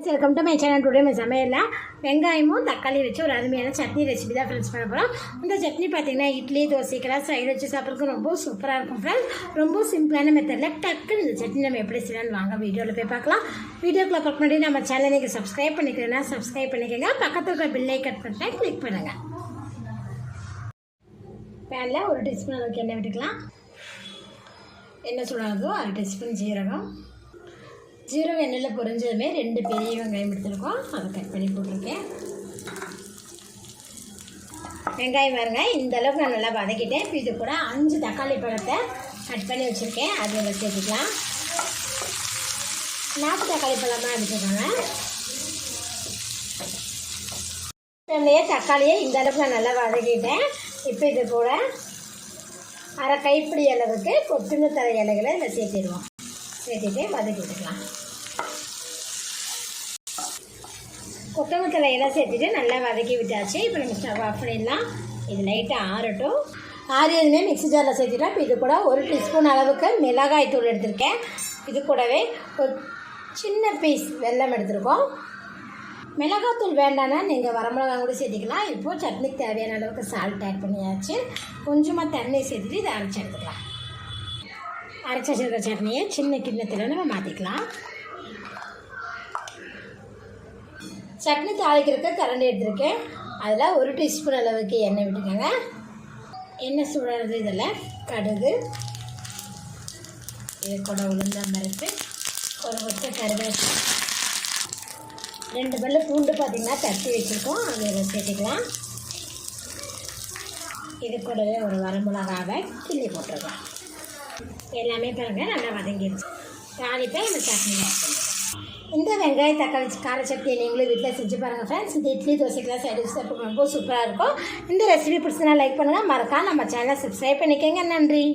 Welcome to my channel. Today நம்ம சமையலில் வெங்காயமும் தக்காளி வச்சு ஒரு அருமையான சட்னி ரெசிபி தான் ஃப்ரெண்ட்ஸ் பண்ண போகிறோம். இந்த சட்னி பார்த்திங்கன்னா இட்லி தோசைக்கெல்லாம் சைடு வச்சு சாப்பிட்றதுக்கு ரொம்ப சூப்பராக இருக்கும் ஃப்ரெண்ட்ஸ். ரொம்ப சிம்பிளான மெத்தடில் டக்குன்னு இந்த சட்னி நம்ம எப்படி செய்யலான்னு வாங்க வீடியோவில் போய் பார்க்கலாம். வீடியோக்குள்ளே பார்க்க முன்னாடி நம்ம சேனலை நீங்கள் சப்ஸ்கிரைப் பண்ணிக்கிறேன்னா சப்ஸ்கிரைப் பண்ணிக்கோங்க. பக்கத்தில் இருக்கிற பில்லை கட் பண்ணிட்டு கிளிக் பண்ணுங்கள். பேனில் ஒரு டீஸ்பூன் அளவுக்கு எண்ணெய் விட்டுக்கலாம். எண்ணெய் சூடாகுதோ 1/2 டீஸ்பூன் ஜீரகம் எண்ணெயில் பொரிஞ்சதுமே 2 பெரிய வெங்காயம் எடுத்துருக்கோம், அதை கட் பண்ணி போட்டிருக்கேன். வெங்காயம் பாருங்க இந்த அளவுக்கு நான் நல்லா வதக்கிட்டேன். இப்போ இது கூட 5 தக்காளி பழத்தை கட் பண்ணி வச்சுருக்கேன், அது இதில் சேர்த்துக்கலாம். 4 தக்காளி பழமாக எடுத்துக்கோங்க. தக்காளியை இந்த அளவுக்கு நான் நல்லா வதக்கிட்டேன். இப்போ இது கூட 1/2 கைப்பிடி அளவுக்கு கொத்தமல்லி தழை இலைகளை இதில் சேர்த்துடுவோம். சேர்த்துட்டு வதக்கி விட்டுக்கலாம். கொத்தமல்லி தழையெல்லாம் சேர்த்துட்டு நல்லா வதக்கி விட்டாச்சு. இப்போ நம்ம ஸ்டவ் ஆஃப் பண்ணிடலாம். இது லைட்டாக ஆறட்டும். ஆறியதுமே மிக்ஸி ஜாரில் சேர்த்துட்டோம். இப்போ இது கூட 1 டீஸ்பூன் அளவுக்கு மிளகாய் தூள் எடுத்திருக்கேன். இது கூடவே ஒரு சின்ன பீஸ் வெல்லம் எடுத்துருக்கோம். மிளகாத்தூள் வேண்டான்னா நீங்கள் வரமிளகாய் கூட சேர்த்திக்கலாம். இப்போது சட்னிக்கு தேவையான அளவுக்கு சால்ட் ஆட் பண்ணியாச்சு. கொஞ்சமாக தண்ணி சேர்த்துட்டு இதை அரைச்சி எடுத்துக்கலாம். அரைச்சி வச்சுருக்க சட்னியை சின்ன கிண்ணத்தில் நம்ம மாற்றிக்கலாம். சட்னி தாளிக்கிறதுக்கு கரண்டி எடுத்துருக்கேன். அதில் 1 டீஸ்பூன் அளவுக்கு எண்ணெய் விட்டுக்கோங்க. எண்ணெய் சூடானது இதில் கடுகு, இது கூட உளுந்தம்பருப்பு, ஒரு கொத்த கருவேப்பிலை, 2 பல்லு பூண்டு பார்த்திங்கன்னா தட்டி வச்சுருக்கோம், அதை இதில் சேர்த்துக்கலாம். இது கூடவே ஒரு வரமிளகாவை கிள்ளி போட்டுருக்கோம். எல்லாமே பாருங்கள் நல்லா வதங்கிடுச்சு. தாளிப்பை நம்ம சட்னி ஆட் பண்ணுவோம். இந்த வெங்காய தக்காளி கார சட்னியை நீங்களும் வீட்டில் செஞ்சு பாருங்கள் ஃப்ரெண்ட்ஸ். இந்த இட்லி தோசைக்கெல்லாம் சைடு சாப்பிட்டு ரொம்ப சூப்பராக இருக்கும். இந்த ரெசிபி பிடிச்சதுனா லைக் பண்ணுங்கள். மறக்காம நம்ம சேனலை சப்ஸ்கிரைப் பண்ணிக்கோங்க. நன்றி.